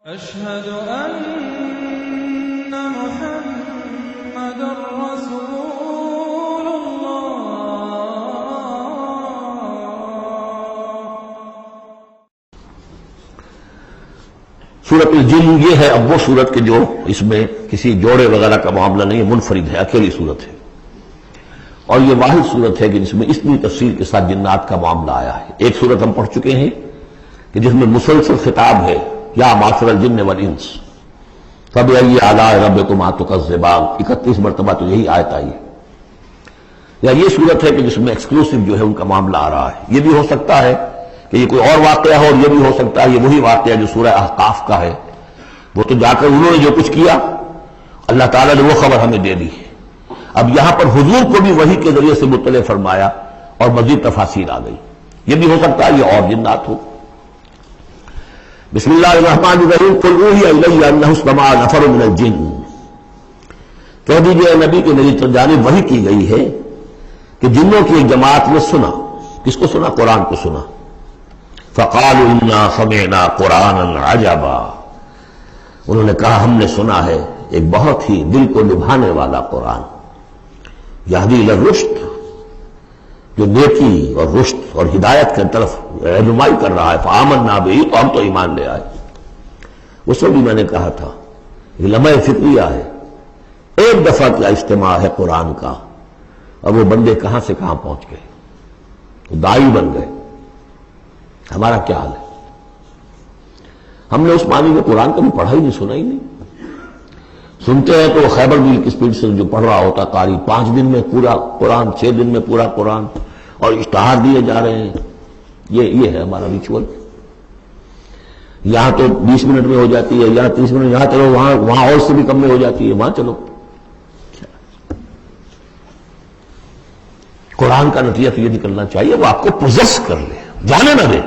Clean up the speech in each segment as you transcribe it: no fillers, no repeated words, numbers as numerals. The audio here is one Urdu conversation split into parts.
أشهد أن محمد رسول سورۃ الجن یہ ہے اب وہ سورت کے جو اس میں کسی جوڑے وغیرہ کا معاملہ نہیں ہے، منفرد ہے، اکیلی سورت ہے، اور یہ واحد سورت ہے کہ جس میں اتنی تفصیل کے ساتھ جنات کا معاملہ آیا ہے۔ ایک سورت ہم پڑھ چکے ہیں کہ جس میں مسلسل خطاب ہے، یا معاشر الجن والانس فبأي آلاء ربكما تكذبان، 31 مرتبہ تو یہی آیت آئی ہے۔ یا یہ صورت ہے کہ جس میں ایکسکلوسیو جو ہے ان کا معاملہ آ رہا ہے۔ یہ بھی ہو سکتا ہے کہ یہ کوئی اور واقعہ ہو، اور یہ بھی ہو سکتا ہے یہ وہی واقعہ جو سورہ احقاف کا ہے، وہ تو جا کر انہوں نے جو کچھ کیا اللہ تعالیٰ نے وہ خبر ہمیں دے دی ہے۔ اب یہاں پر حضور کو بھی وحی کے ذریعے سے مطلع فرمایا اور مزید تفاصیل آ گئی۔ یہ بھی ہو سکتا ہے یہ اور جنات ہو۔ بسم اللہ الرحمن الرحیم قل اوحی الی انہ استمع نفر من الجن، کہہ دیجئے نبی کے میری جانب وحی کی گئی ہے کہ جنوں کی ایک جماعت نے سنا۔ کس کو سنا؟ قرآن کو سنا۔ فقالوا انا سمعنا قرآنا عجبا، انہوں نے کہا ہم نے سنا ہے ایک بہت ہی دل کو لبھانے والا قرآن، یہدی الی الرشد، جو نیکی اور رشد اور ہدایت کی طرف رہنمائی کر رہا ہے۔ فآمنا بہ، تو ہم تو ایمان لے آئے۔ اس وقت بھی میں نے کہا تھا یہ لمحہ فکریہ ہے، ایک دفعہ کا اجتماع ہے قرآن کا، اور وہ بندے کہاں سے کہاں پہنچ گئے، وہ داعی بن گئے۔ ہمارا کیا حال ہے؟ ہم نے اس معنی میں قرآن کبھی پڑھا ہی نہیں، سنا ہی نہیں۔ سنتے ہیں تو وہ خیبر میل کی سپیڈ سے جو پڑھ رہا ہوتا قاری، 5 دن میں پورا قرآن، 6 دن میں پورا قرآن، اور اشتہار دیے جا رہے ہیں۔ یہ ہے ہمارا ریچول۔ یہاں تو 20 منٹ میں ہو جاتی ہے، یہاں 30 منٹ، یہاں چلو وہاں اور سے بھی کم میں ہو جاتی ہے، وہاں چلو۔ قرآن کا نتیجہ تو یہ نکلنا چاہیے وہ آپ کو پوزیس کر لے، جانے نہ دے۔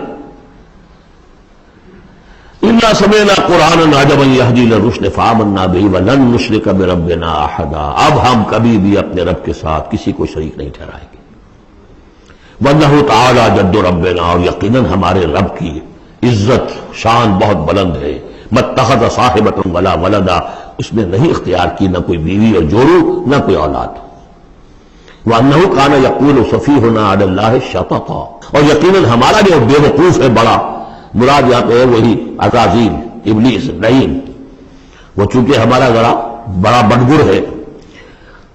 اِنَّا سَمِعْنَا قُرْآنًا عَجَبًا يَهْدِي إِلَى الرُّشْدِ فَآمَنَّا بِهِ وَلَن نُّشْرِكَ بِرَبِّنَا أَحَدًا، اب ہم کبھی بھی اپنے رب کے ساتھ کسی کو شریک نہیں ٹھہرائیں گے۔ وَإِنَّهُ تَعَالَىٰ جَدُّ رَبِّنَا، اور یقیناً ہمارے رب کی عزت شان بہت بلند ہے۔ مَا اتَّخَذَ صَاحِبَةً وَلَا وَلَدًا، اس نے نہیں اختیار کی نہ کوئی بیوی اور جوڑو نہ کوئی اولاد۔ وَأَنَّهُ كَانَ يَقُولُ سَفِيهُنَا عَلَى اللَّهِ شَطَطًا، اور یقیناً ہمارا جو بے وقوف ہے بڑا، مراد یہاں پہ ہے وہی عزازیل، ابلیس، لعین، وہ چونکہ ہمارا ذرا بڑا بدگر ہے،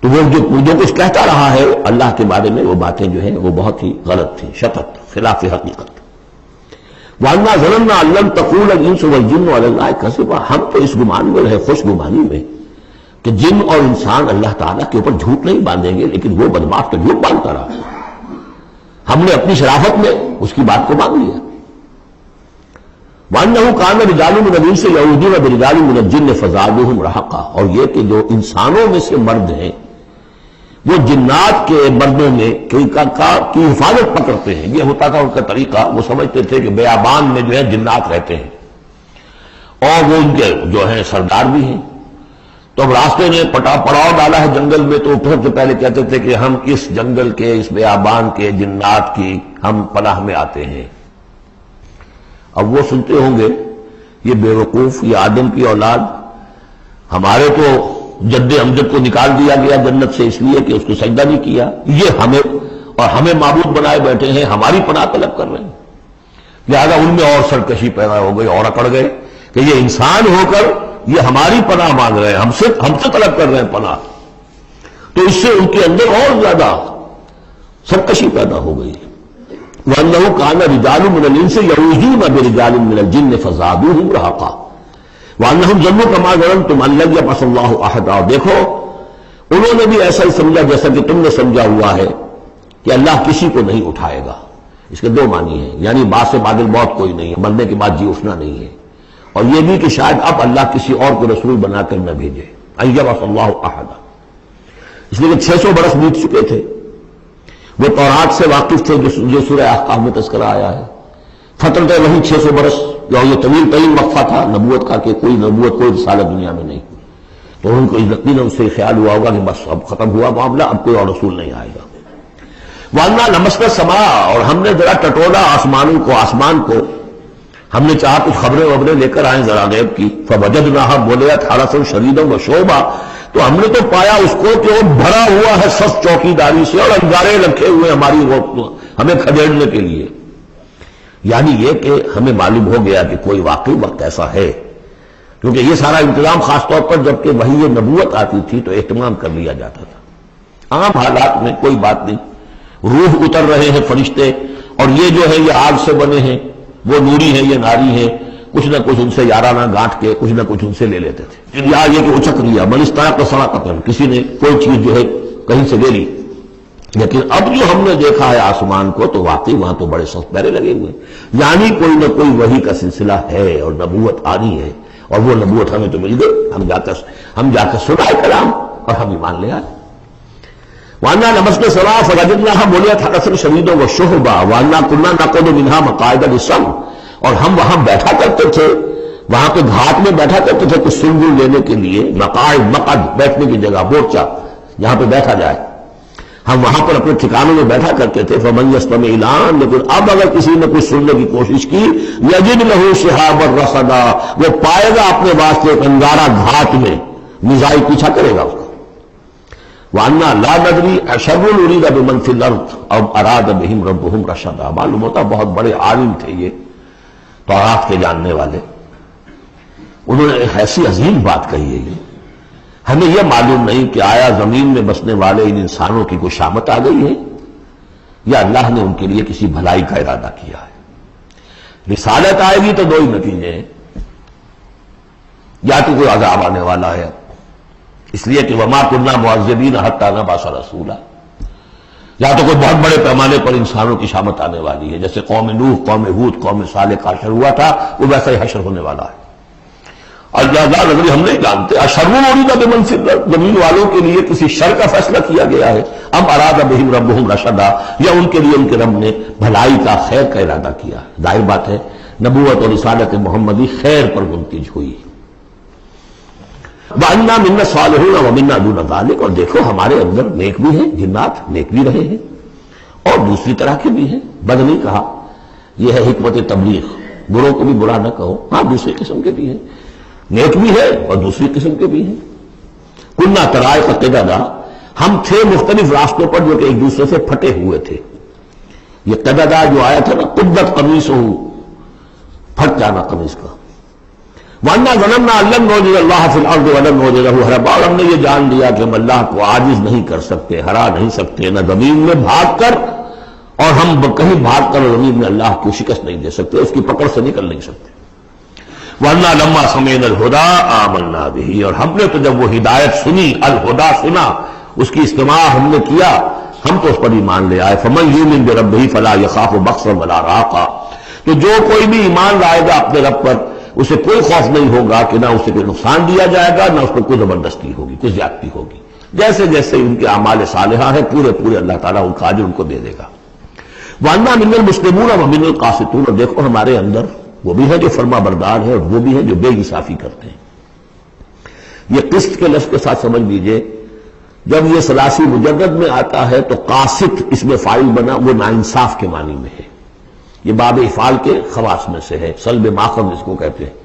تو وہ جو کچھ کہتا رہا ہے اللہ کے بارے میں، وہ باتیں جو ہیں وہ بہت ہی غلط تھی، شطط، خلاف حقیقت۔ وَأَنَّا ظَنَنَّا أَن لَّن تَقُولَ الْإِنسُ وَالْجِنُّ عَلَى اللَّهِ كَذِبًا، ہم تو اس گمان میں رہے، خوش گمانی میں، کہ جن اور انسان اللہ تعالیٰ کے اوپر جھوٹ نہیں باندھیں گے، لیکن وہ بدماش تو جھوٹ باندھتا رہا۔ ہم نے اپنی شرافت میں اس کی بات کو مان لیا۔ وَأَنَّهُ كَانَ رِجَالٌ مِّنَ الْإِنسِ يَعُوذُونَ بِرِجَالٍ مِّنَ الْجِنِّ فَزَادُوهُمْ رَهَقًا، اور یہ کہ جو انسانوں میں سے مرد ہیں وہ جنات کے مردوں میں کی حفاظت پکڑتے ہیں۔ یہ ہوتا تھا ان کا طریقہ، وہ سمجھتے تھے کہ بیابان میں جو ہے جنات رہتے ہیں، اور وہ ان کے جو ہیں سردار بھی ہیں، تو اب راستے نے پڑاؤ ڈالا ہے جنگل میں، تو سب سے پہلے کہتے تھے کہ ہم اس جنگل کے، اس بیابان کے جنات کی ہم پناہ میں آتے ہیں۔ اب وہ سنتے ہوں گے یہ بے وقوف، یہ آدم کی اولاد، ہمارے تو جد امجد کو نکال دیا گیا جنت سے اس لیے کہ اس کو سجدہ نہیں کیا، یہ ہمیں معبود بنائے بیٹھے ہیں، ہماری پناہ طلب کر رہے ہیں۔ لہذا ان میں اور سرکشی پیدا ہو گئی، اور اکڑ گئے کہ یہ انسان ہو کر یہ ہماری پناہ مانگ رہے ہیں، ہم سے طلب کر رہے ہیں پناہ، تو اس سے ان کے اندر اور زیادہ سرکشی پیدا ہو گئی۔ وَأَنَّهُ كَانَ رِجَالٌ مِّنَ الْإِنسِ يَعُوذُونَ بِرِجَالٍ مِّنَ الْجِنِّ فَزَادُوهُمْ رَهَقًا وَأَنَّهُمْ ظَنُّوا كَمَا ظَنَنتُمْ أَن لَّن يَبْعَثَ اللَّهُ أَحَدًا، اور دیکھو انہوں نے بھی ایسا ہی سمجھا جیسا کہ تم نے سمجھا ہوا ہے کہ اللہ کسی کو نہیں اٹھائے گا۔ اس کے 2 معنی ہیں، یعنی بعد سے بعد موت کوئی نہیں ہے، مرنے کے بعد جی اٹھنا نہیں ہے، اور یہ بھی کہ شاید اب اللہ کسی اور کو رسول بنا کر نہ بھیجے، أن يبعث الله أحدا، اس لیے کہ 600 برس بیت چکے تھے، وہ تورات سے واقف تھے جو سورہ احقاف میں تذکرہ آیا ہے، فترت وہی 600 برس، جو یہ طویل ترین وقفہ تھا نبوت کا، کہ کوئی نبوت کوئی رسالت دنیا میں نہیں، تو ان کو یقیناً اس سے خیال ہوا ہوگا کہ بس اب ختم ہوا معاملہ، اب کوئی اور رسول نہیں آئے گا۔ وَأَنَّا لَمَسْنَا السَّمَاءَ، اور ہم نے ذرا ٹٹولا آسمان کو، ہم نے چاہا کچھ خبریں لے کر آئیں ذرا غیب کی، فوجدناہا بولے حرسا شدیدا وشوبا، تو ہم نے تو پایا اس کو کہ وہ بھرا ہوا ہے سخت چوکیداری سے اور انگارے رکھے ہوئے ہماری وہ ہمیں کھدیڑنے کے لیے. یعنی یہ کہ ہمیں معلوم ہو گیا کہ کوئی واقعی وقت ایسا ہے، کیونکہ یہ سارا انتظام خاص طور پر جب کہ وہی یہ نبوت آتی تھی تو اہتمام کر لیا جاتا تھا. عام حالات میں کوئی بات نہیں، روح اتر رہے ہیں فرشتے، اور یہ جو ہے یہ آگ سے بنے ہیں، وہ نوری ہیں یہ ناری ہیں، کچھ نہ کچھ ان سے یارانہ گانٹھ کے کچھ نہ کچھ ان سے لے لیتے تھے. یا یہ کہ اچک لیا من استحق صراقۃ، کسی نے کوئی چیز جو ہے کہیں سے لے لی. لیکن اب جو ہم نے دیکھا ہے آسمان کو تو واقعی وہاں تو بڑے سخت پہرے لگے ہوئے، یعنی کوئی نہ کوئی وحی کا سلسلہ ہے اور نبوت آنی ہے، اور وہ نبوت ہمیں تو مل گئی. ہم جا کر سنائے کلام اور ہم ایمان لے آئے. وَأَنَّا لَمَسْنَا السَّمَاءَ فَوَجَدْنَاهَا مُلِئَتْ حَرَسًا شَدِيدًا وَشُهُبًا وَأَنَّا كُنَّا نَقْعُدُ مِنْهَا مَقَاعِدَ لِلسَّمْعِ، اور ہم وہاں بیٹھا کرتے تھے، وہاں پہ گھاٹ میں بیٹھا کرتے تھے کچھ سن لینے کے لیے. مقعد بیٹھنے کی جگہ، مورچہ جہاں پہ بیٹھا جائے، ہم وہاں پر اپنے ٹھکانوں میں بیٹھا کرتے تھے. فَمَن يَسْتَمِعِ الْآنَ، لیکن اب اگر کسی نے کچھ سننے کی کوشش کی، يَجِدْ لَهُ شِهَابًا رَصَدًا، وہ پائے گا اپنے واسطے ایک انگارہ گھاٹ میں، میزائل پیچھا کرے گا اس کو. وَأَنَّا لَا نَدْرِي أَشَرٌّ أُرِيدَ بِمَنْ فِي الْأَرْضِ أَوْ أَرَادَ بِهِمْ رَبُّهُمْ رَشَدًا. معلوم ہوتا بہت بڑے عالم تھے یہ توراۃ کے جاننے والے، انہوں نے ایسی عظیم بات کہی ہے. یہ ہمیں یہ معلوم نہیں کہ آیا زمین میں بسنے والے ان انسانوں کی کوئی شامت آ گئی ہے یا اللہ نے ان کے لیے کسی بھلائی کا ارادہ کیا ہے. رسالت آئے گی تو دو ہی نتیجے ہیں، یا تو کوئی عذاب آنے والا ہے، اس لیے کہ وما كنا معذبین حتی نبعث رسولا، یا تو کوئی بہت بڑے پیمانے پر انسانوں کی شامت آنے والی ہے، جیسے قوم نوح، قوم ہود، قوم صالح کا حشر ہوا تھا، وہ ویسا ہی حشر ہونے والا ہے. اللہ نظری ہم نہیں جانتے. اشر اُرِیدَ بِمَنْ فِی الْأَرْضِ، زمین والوں کے لیے کسی شر کا فیصلہ کیا گیا ہے، ام اراد بہم ربہم رشدا، یا ان کے لیے ان کے رب نے بھلائی کا خیر کا ارادہ کیا. ظاہر بات ہے نبوت اور رسالت محمدی خیر پر منتج ہوئی. وَأَنَّا مِنَّا الصَّالِحُونَ وَمِنَّا دُونَ ذَلِكَ، اور دیکھو ہمارے اندر نیک بھی ہیں، جنات نیک بھی رہے ہیں اور دوسری طرح کے بھی ہیں. بد نہیں کہا، یہ ہے حکمت تبلیغ، بروں کو بھی برا نہ کہو. ہاں دوسری قسم کے بھی ہیں، نیک بھی ہے اور دوسری قسم کے بھی ہیں. کُنَّا طَرَائِقَ قِدَدًا، ہم تھے مختلف راستوں پر جو کہ ایک دوسرے سے پھٹے ہوئے تھے. یہ قددا جو آیا تھا نا، قدت قمیصہ، پھٹ جانا قمیص کا. وَأَنَّا ظَنَنَّا أَن لَّن نُعْجِزَ اللَّهَ فِي الْأَرْضِ وَلَن نُعْجِزَهُ هَرَبًا، اور ہم نے یہ جان لیا کہ ہم اللہ کو عاجز نہیں کر سکتے، ہرا نہیں سکتے، نہ زمین میں بھاگ کر، اور ہم کہیں بھاگ کر زمین میں اللہ کو شکست نہیں دے سکتے، اس کی پکڑ سے نکل نہیں سکتے. وَأَنَّا لَمَّا سَمِعْنَا الْهُدَىٰ آمَنَّا بِهِ، اور ہم نے تو جب وہ ہدایت سنی، الہدا سنا، اس کی استماع ہم نے کیا، ہم تو اس پر ایمان لے آئے. فَمَن يُؤْمِن بِرَبِّهِ فَلَا يَخَافُ بَخْسًا وَلَا رَهَقًا، تو جو کوئی بھی ایمان لائے گا اپنے رب پر، اسے کوئی خوف نہیں ہوگا کہ نہ اسے کوئی نقصان دیا جائے گا، نہ اس کو کوئی زبردستی ہوگی، کوئی زیادتی ہوگی. جیسے جیسے ان کے اعمال صالحہ ہیں پورے پورے اللہ تعالیٰ ان کا اجر ان کو دے دے گا. وَأَنَّا مِنَ الْمُسْلِمُونَ وَمِنَ الْقَاسِطُونَ، اور دیکھو ہمارے اندر وہ بھی ہیں جو فرما بردار ہیں اور وہ بھی ہیں جو بے انصافی کرتے ہیں. یہ قسط کے لفظ کے ساتھ سمجھ لیجئے، جب یہ ثلاثی مجرد میں آتا ہے تو قاسط اس میں فاعل بنا، وہ ناانصاف کے معنی میں ہے. یہ باب افعال کے خواص میں سے ہے، سلب ماخذ اس کو کہتے ہیں.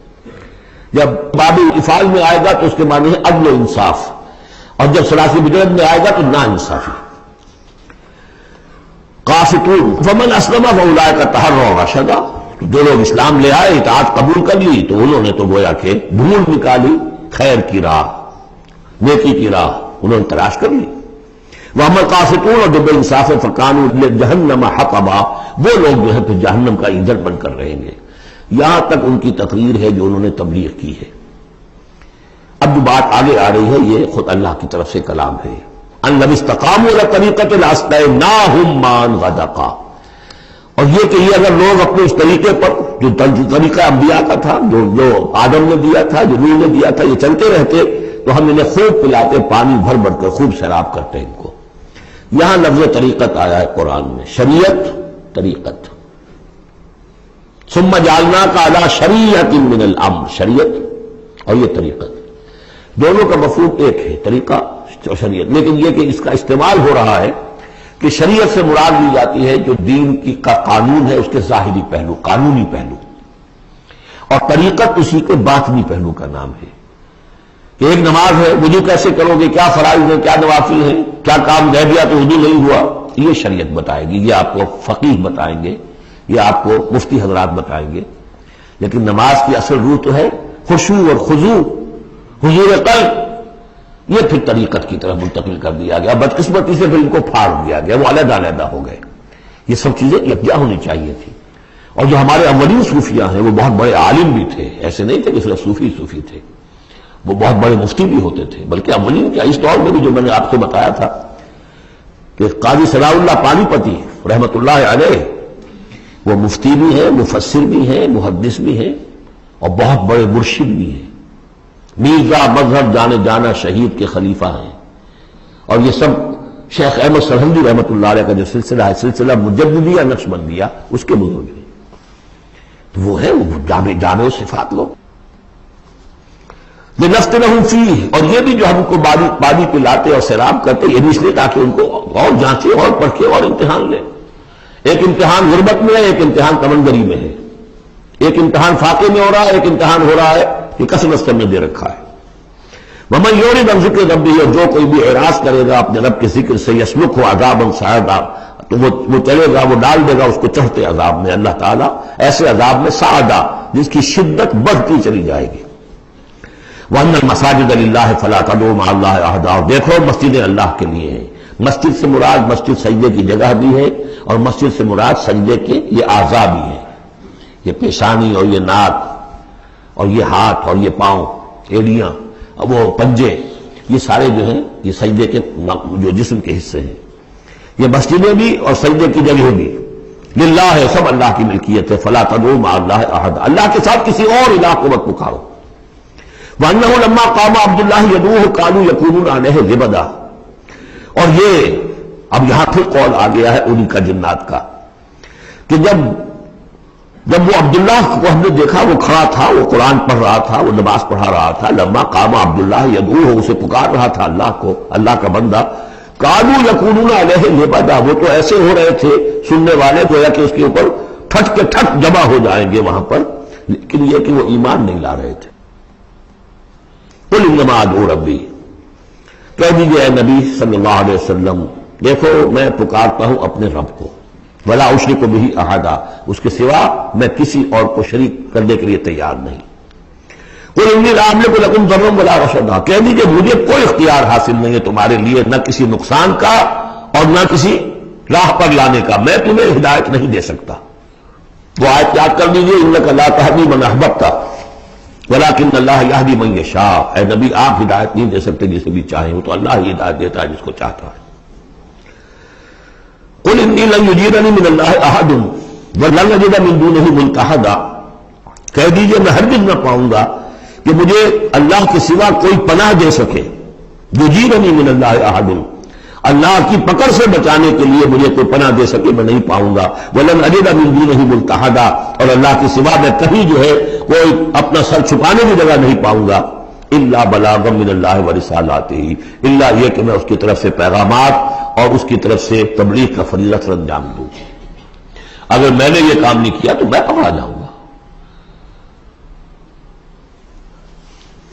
جب باب افعال میں آئے گا تو اس کے معنی ہے عدل و انصاف، اور جب ثلاثی مجرد میں آئے گا تو ناانصافی. قاسطون فمن اسلم فاولئک تحروا رشدا، جو لوگ اسلام لے آئے، اطاعت قبول کر لی، تو انہوں نے تو گویا کہ ڈھونڈ نکالی خیر کی راہ، نیکی کی راہ انہوں نے تلاش کر لی. وَأَمَّا الْقَاسِطُونَ، اور جو بے انصاف فَكَانُوا لِجَهَنَّمَ حَطَبًا، وہ لوگ جو ہے پھر جہنم کا ایندھن بن کر رہیں گے. یہاں تک ان کی تقریر ہے جو انہوں نے تبلیغ کی ہے. اب جو بات آگے آ رہی ہے یہ خود اللہ کی طرف سے کلام ہے. أَن لَّوِ اسْتَقَامُوا عَلَى الطَّرِيقَةِ لَأَسْقَيْنَاهُم مَّاءً غَدَقًا، اور یہ کہ یہ اگر لوگ اپنے اس طریقے پر جو طریقہ انبیاء کا تھا، جو آدم نے دیا تھا، جو نوح نے دیا تھا، یہ چلتے رہتے تو ہم انہیں خوب پلاتے، پانی بھر بھر کر خوب سیراب کرتے ان کو. یہاں لفظ طریقت آیا ہے قرآن میں، شریعت طریقت. ثم جعلناک علی شریعۃ من الامر، شریعت اور یہ طریقت دونوں کا مفہوم ایک ہے، طریقہ اور شریعت. لیکن یہ کہ اس کا استعمال ہو رہا ہے کہ شریعت سے مراد لی جاتی ہے جو دین کا قانون ہے، اس کے ظاہری پہلو، قانونی پہلو. اور طریقت اسی کے باطنی پہلو کا نام ہے کہ ایک نماز ہے، وضو کیسے کرو گے، کیا فرائض ہیں، کیا نوافل ہیں، کیا کام رہ گیا تو وضو نہیں ہوا، یہ شریعت بتائے گی، یہ آپ کو فقیہ بتائیں گے، یہ آپ کو مفتی حضرات بتائیں گے۔ لیکن نماز کی اصل روح تو ہے خشوع اور خضوع، حضور قلب، یہ پھر طریقت کی طرف منتقل کر دیا گیا، بدقسمتی سے پھر ان کو پھاڑ دیا گیا، وہ علیحدہ علیحدہ ہو گئے۔ یہ سب چیزیں یکجا ہونی چاہیے تھی۔ اور جو ہمارے اولین صوفیاء ہیں وہ بہت بڑے عالم بھی تھے، ایسے نہیں تھے کہ صرف صوفی تھے، وہ بہت بڑے مفتی بھی ہوتے تھے، بلکہ اولین کیا، اس دور میں بھی جو میں نے آپ کو بتایا تھا کہ قاضی ثناء اللہ پانی پتی رحمت اللہ علیہ، وہ مفتی بھی ہیں، مفسر بھی ہیں، محدث بھی ہیں، اور بہت بڑے مرشد بھی ہیں، میرزا مذہب جانے جانا شہید کے خلیفہ ہیں۔ اور یہ سب شیخ احمد سرہندی رحمت اللہ علیہ کا جو سلسلہ ہے، سلسلہ مجددیہ نقشبندیہ، اس کے بزرگ ہیں، تو وہ ہے وہ جامع صفات لوگ۔ لنفتنہم فیہ، اور یہ بھی جو ہم کو پانی پلاتے اور سیراب کرتے، یہ بھی اس لیے تاکہ ان کو اور جانچے اور پرکھے اور امتحان لیں۔ ایک امتحان غربت میں ہے، ایک امتحان تمنگری میں ہے، ایک امتحان فاقے میں ہو رہا ہے، ایک امتحان ہو رہا ہے کہ کسب کرنے دے رکھا ہے۔ ومن یعرض عن ذکر ربہ، اور جو کوئی بھی اعراض کرے گا اپنے رب کے ذکر سے، یسلکہ عذابا صعدا، تو وہ چلے گا، وہ ڈال دے گا اس کو چڑھتے عذاب میں، اللہ تعالیٰ ایسے عذاب میں صعدا جس کی شدت بڑھتی چلی جائے گی۔ وَأَنَّ الْمَسَاجِدَ لِلَّهِ فَلَا تَدْعُوا مَعَ اللَّهِ أَحَدًا، اور دیکھو مسجدیں اللہ کے لیے ہیں۔ مسجد سے مراد مسجد سجدے کی جگہ بھی ہے، اور مسجد سے مراد سجدے کے یہ اعضاء بھی ہیں، یہ پیشانی اور یہ ناک اور یہ ہاتھ اور یہ پاؤں، ایڑیاں، وہ پنجے، یہ سارے جو ہیں یہ سجدے کے جو جسم کے حصے ہیں۔ یہ مسجدیں بھی اور سجدے کی جگہ بھی للہ ہے، سب اللہ کی ملکیت ہے۔ فَلَا تَدْعُوا مَعَ اللَّهِ أَحَدًا، اللہ کے ساتھ کسی اور الہ کو مت پکارو۔ وَأَنَّهُ لَمَّا قَامَ عَبْدُ اللَّهِ يَدْعُوهُ كَانُوا يَكُونُونَ عَلَيْهِ لِبَدًا، اور یہ اب یہاں پھر قول آ گیا ہے انہی کا جنات کا کہ جب وہ عبداللہ کو ہم نے دیکھا، وہ کھڑا تھا، وہ قرآن پڑھ رہا تھا، وہ نماز پڑھا رہا تھا، لما قام عبداللہ یدعوہ، اسے پکار رہا تھا اللہ کو، اللہ کا بندہ، کانوا یکونون علیہ لبدا، وہ تو ایسے ہو رہے تھے سننے والے گویا کہ اس کے اوپر ٹھٹ کے ٹھٹ جمع ہو جائیں گے وہاں پر، لیکن یہ کہ وہ ایمان نہیں لا رہے تھے۔ قل انما ادعو ربی، کہہ دیجیے اے نبی صلی اللہ علیہ وسلم، دیکھو میں پکارتا ہوں اپنے رب کو، ولا اشرک بہ احدا، اس کے سوا میں کسی اور کو شریک کرنے کے لیے تیار نہیں۔ قل انی لا املک لکم ضرا ولا رشدا، کہہ دیجیے مجھے کوئی اختیار حاصل نہیں ہے تمہارے لیے، نہ کسی نقصان کا اور نہ کسی راہ پر لانے کا، میں تمہیں ہدایت نہیں دے سکتا۔ وہ آیت یاد کر دیجیے، انک لا تہدی من احببت ولکن اللہ یہدی من یشاء، اے نبی آپ ہدایت نہیں دے سکتے جسے بھی چاہیں، وہ تو اللہ ہی ہدایت دیتا ہے جس کو چاہتا ہے۔ قل انی لن یجیرنی من اللہ احد ولن اجد من دونہ ملتحدا، کہہ دیجیے میں ہرگز نہ پاؤں گا کہ مجھے اللہ کے سوا کوئی پناہ دے سکے، یجیرنی من اللہ احد، اللہ کی پکڑ سے بچانے کے لیے مجھے کوئی پناہ دے سکے میں نہیں پاؤں گا، ولن اجد من دونہ ملتحدا، اور اللہ کے سوا میں کہیں جو ہے کوئی اپنا سر چھپانے کی جگہ نہیں پاؤں گا، الا بلاغا من اللہ ورسالاتہ، الا یہ کہ میں اس کی طرف سے پیغامات اور اس کی طرف سے تبلیغ کا فریضہ سر انجام دوں۔ اگر میں نے یہ کام نہیں کیا تو میں پکڑا جاؤں گا۔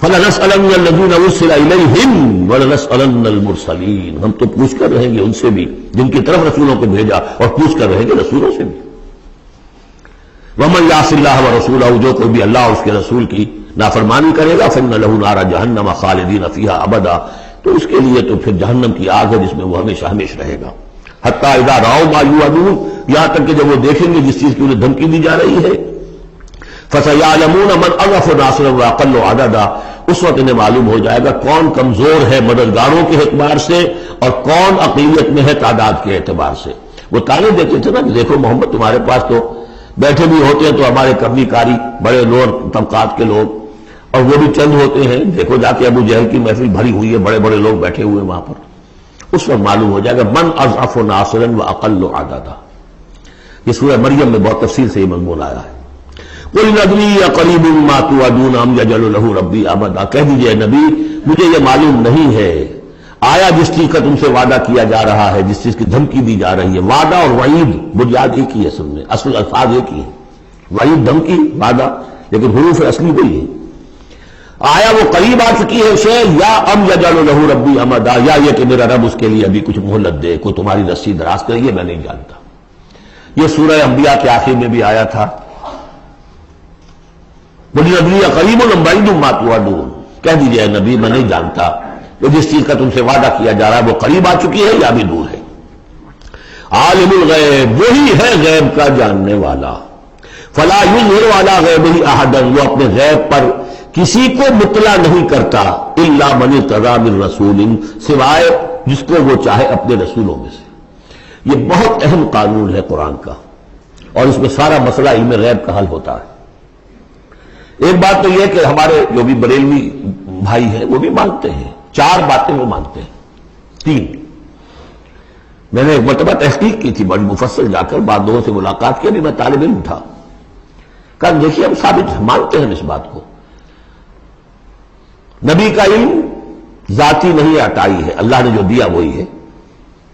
فَلَنَسْأَلَنَّ الَّذِينَ أُرْسِلَ إِلَيْهِمْ وَلَنَسْأَلَنَّ الْمُرْسَلِينَ، ہم تو پوچھ کر رہیں گے ان سے بھی جن کی طرف رسولوں کو بھیجا، اور پوچھ کر رہیں گے رسولوں سے بھی۔ وَمَن يَعْصِ اللَّهَ وَرَسُولَهُ، جو کوئی بھی اللہ اور اس کے رسول کی نافرمانی کرے گا، فَإِنَّ لَهُ نَارَ جَهَنَّمَ خَالِدِينَ فِيهَا أَبَدًا، تو اس کے لیے تو پھر جہنم کی آگ ہے جس میں وہ ہمیشہ ہمیشہ رہے گا۔ حتیٰ اذا رأوا ما یوعدون، یہاں تک کہ جب وہ دیکھیں گے جس چیز کی انہیں دھمکی دی جا رہی ہے، فَسَيَعْلَمُونَ مَنْ أَضْعَفُ نَاصِرًا وَأَقَلُّ عَدَدًا، اس وقت انہیں معلوم ہو جائے گا کون کمزور ہے مددگاروں کے اعتبار سے اور کون اقلیت میں ہے تعداد کے اعتبار سے۔ وہ تانے دیتے تھے نا کہ دیکھو محمد تمہارے پاس تو بیٹھے بھی ہوتے ہیں تو ہمارے کرنی کاری بڑے لوور طبقات کے لوگ، اور وہ بھی چند ہوتے ہیں، دیکھو جا کے ابو جہل کی محفل بھری ہوئی ہے، بڑے بڑے لوگ بیٹھے ہوئے وہاں پر، اس وقت معلوم ہو جائے گا من اضعف ناصرا واقل عددا۔ یہ سورہ مریم میں بہت تفصیل سے یہ مضمون آیا ہے۔ قل ندری اقریب ما توعدون ام یجعل له ربی امدا، کہہ دیجئے نبی مجھے یہ معلوم نہیں ہے آیا جس چیز کا تم سے وعدہ کیا جا رہا ہے، جس چیز کی دھمکی دی جا رہی ہے، وعدہ اور وعید بنیاد ایک ہی ہے، سب میں اصل الفاظ ایک ہی ہے، وعید دھمکی، وعدہ لیکن حروف اصلی وہی ہے. آیا وہ قریب آ چکی ہے شے یا ام یجعل لہ ربی امدا، یا یہ کہ میرا رب اس کے لیے ابھی کچھ مہلت دے، کوئی تمہاری رسی دراز کرے، یہ میں نہیں جانتا. یہ سورہ انبیاء کے آخر میں بھی آیا تھا. قل ادری قریب ام بعید ما توعدون، کہہ دیجیے نبی میں نہیں جانتا کہ جس چیز کا تم سے وعدہ کیا جا رہا ہے وہ قریب آ چکی ہے یا بھی دور ہے. عالم الغیب، وہی ہے غیب کا جاننے والا. فلا یظہر علی غیبہ احدا، وہ اپنے غیب پر کسی کو مطلع نہیں کرتا. الا من ارتضی من رسول، سوائے جس کو وہ چاہے اپنے رسولوں میں سے. یہ بہت اہم قانون ہے قرآن کا، اور اس میں سارا مسئلہ علم غیب کا حل ہوتا ہے. ایک بات تو یہ کہ ہمارے جو بھی بریلوی بھائی ہیں وہ بھی مانتے ہیں، 4 باتیں وہ مانتے ہیں. 3 میں نے ایک مرتبہ تحقیق کی تھی بڑی مفصل، جا کر بعد لوگوں سے ملاقات کی، ابھی میں طالب علم تھا. کہا دیکھیے ہم ثابت مانتے ہیں اس بات کو. نبی کا علم ذاتی نہیں عطائی ہے، اللہ نے جو دیا وہی ہے.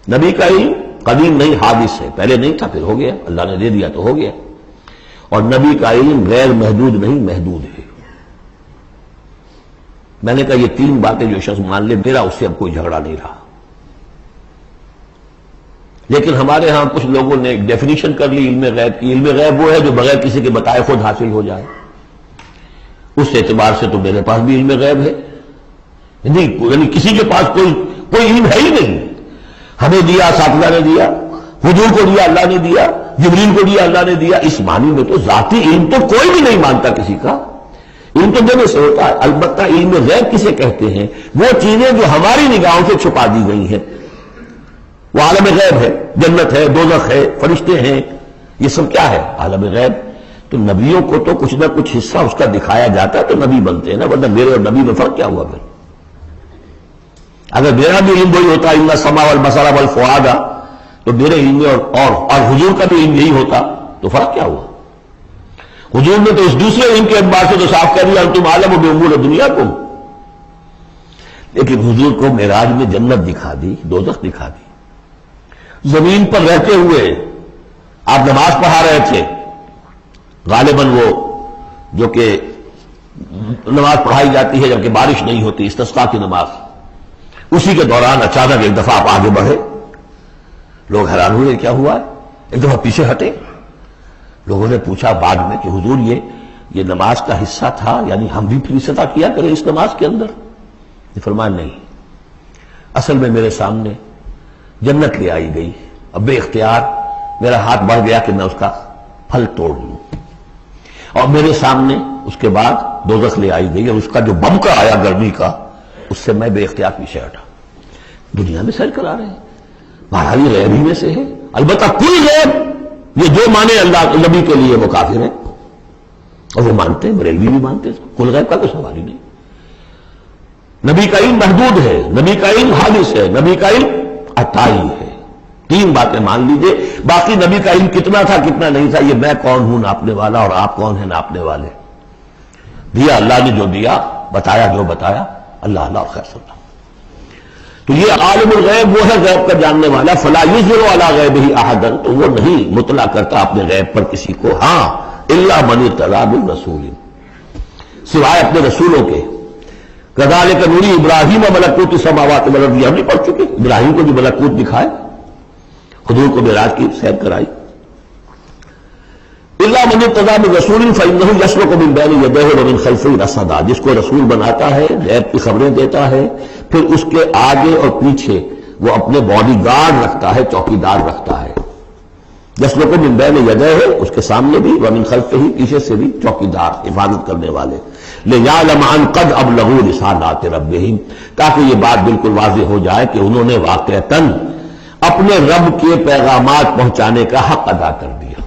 نبی کا علم قدیم نہیں حادث ہے، پہلے نہیں تھا پھر ہو گیا، اللہ نے دے دیا تو ہو گیا. اور نبی کا علم غیر محدود نہیں محدود ہے. میں نے کہا یہ 3 باتیں جو شخص مان لے میرا اس سے اب کوئی جھگڑا نہیں رہا. لیکن ہمارے ہاں کچھ لوگوں نے ایک ڈیفینیشن کر لی علم غیب کی. علم غیب وہ ہے جو بغیر کسی کے بتائے خود حاصل ہو جائے. اس اعتبار سے تو میرے پاس بھی علم غیب ہے نہیں، یعنی کسی کے پاس کوئی علم ہے ہی نہیں. ہمیں دیا اساتذہ نے دیا، حضور کو دیا اللہ نے دیا، جبریل کو دیا اللہ نے دیا. اس معنی میں تو ذاتی علم تو کوئی بھی نہیں مانتا کسی کا. علم تو دینے سے ہوتا ہے. البتہ علم غیب کسے کہتے ہیں؟ وہ چیزیں جو ہماری نگاہوں سے چھپا دی گئی ہیں. وہ عالم غیب ہے، جنت ہے، دوزخ ہے، فرشتے ہیں، یہ سب کیا ہے؟ عالم غیب. تو نبیوں کو تو کچھ نہ کچھ حصہ اس کا دکھایا جاتا ہے تو نبی بنتے ہیں نا، ورنہ میرے اور نبی میں فرق کیا ہوا پھر؟ اگر میرا بھی علم وہی ہوتا ان السمع والبصر والفؤاد، تو میرے علم میں اور حضور کا بھی علم یہی ہوتا تو فرق کیا ہوا؟ حضور نے تو اس دوسرے علم کے اعتبار سے تو صاف کر دیا انتم عالم بامور دنیاکم. لیکن حضور کو معراج میں جنت دکھا دی، دوزخ دکھا دی. زمین پر رہتے ہوئے آپ نماز پڑھا رہے تھے، غالباً وہ جو کہ نماز پڑھائی جاتی ہے جبکہ بارش نہیں ہوتی، استسقاء کی نماز، اسی کے دوران اچانک ایک دفعہ آپ آگے بڑھے. لوگ حیران ہوئے کیا ہوا ہے، ایک دفعہ پیچھے ہٹے. لوگوں نے پوچھا بعد میں کہ حضور یہ نماز کا حصہ تھا، یعنی ہم بھی پھر اصطلاح کیا کریں اس نماز کے اندر؟ یہ فرمایا نہیں، اصل میں میرے سامنے جنت لے آئی گئی، اب بے اختیار میرا ہاتھ بڑھ گیا کہ میں اس کا پھل توڑ لوں، اور میرے سامنے اس کے بعد دوزخ لے آئی گئی اور اس کا جو بمکا آیا گرمی کا، اس سے میں بے اختیار پیچھے ہٹا. دنیا میں سیر کرا رہے ہیں، بہرحال یہ غیب ہی میں سے ہے. البتہ کل غیب یہ جو مانے اللہ نبی کے لیے وہ کافر ہے، اور وہ مانتے ہیں، بریلوی بھی مانتے ہیں. کل غیب کا کوئی سوال ہی نہیں. نبی کا علم محدود ہے، نبی کا علم حادث ہے، نبی کا علم عطائی ہے. 3 باتیں مان لیجئے. باقی نبی کا علم کتنا تھا کتنا نہیں تھا یہ میں کون ہوں ناپنے والا اور آپ کون ہیں ناپنے والے. دیا اللہ نے جو دیا، بتایا جو بتایا، اللہ اور خیر صلی اللہ. تو یہ عالم الغیب وہ ہے غیب کا جاننے والا. فلا یظہر علی غیبہ احدا، تو وہ نہیں مطلع کرتا اپنے غیب پر کسی کو. ہاں الا من ارتضی من رسول، سوائے اپنے رسولوں کے. کذالک نری ابراہیم ملکوت السماوات والارض، ہم نہیں پڑھ چکے؟ ابراہیم کو بھی ملکوت دکھائے، حضور کو معراج کی سیر کرائی. الا من ارتضی من رسول فانہ یسلک من بین یدیہ ومن خلفہ رصدا، جس کو رسول بناتا ہے، غیب کی خبریں دیتا ہے، پھر اس کے آگے اور پیچھے وہ اپنے باڈی گارڈ رکھتا ہے، چوکیدار رکھتا ہے. یسلک من بین یدیہ، اس کے سامنے بھی، ومن خلفہ، پیچھے سے بھی چوکیدار، حفاظت کرنے والے. لِيَعْلَمَ أَنْ قَدْ أَبْلَغُوا رِسَالَاتِ رَبِّهِمْ، تاکہ یہ بات بالکل واضح ہو جائے کہ انہوں نے واقعتاً اپنے رب کے پیغامات پہنچانے کا حق ادا کر دیا.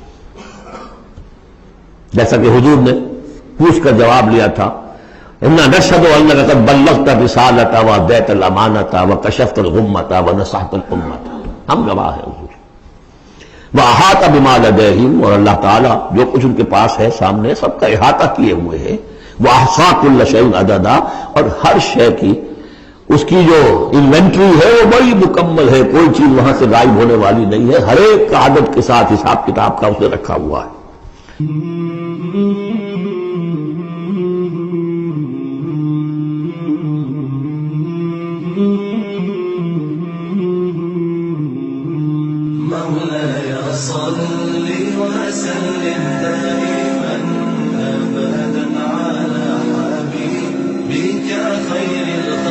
جیسا کہ حضور نے پوچھ کر جواب لیا تھا، اِنَّا نَشْهَدُ أَنَّكَ قَدْ بَلَّغْتَ الرِّسَالَةَ وَأَدَّيْتَ الْأَمَانَةَ وَكَشَفْتَ الْغُمَّةَ وَنَصَحْتَ الْأُمَّةَ. ہم گواہ ہیں حضور. وَأَحَاطَ بِمَا لَدَيْهِمْ، اور اللہ تعالیٰ جو کچھ ان کے پاس ہے سامنے سب کا احاطہ کیے ہوئے ہے. وَأَحْصَىٰ كُلَّ شَيْءٍ عَدَدًا، اور ہر شے کی اس کی جو انوینٹری ہے وہ بڑی مکمل ہے، کوئی چیز وہاں سے غائب ہونے والی نہیں ہے، ہر ایک کا عدد کے ساتھ حساب کتاب کا اسے رکھا ہوا ہے. وسلم دائما أبدا على حبيبك خير الخلق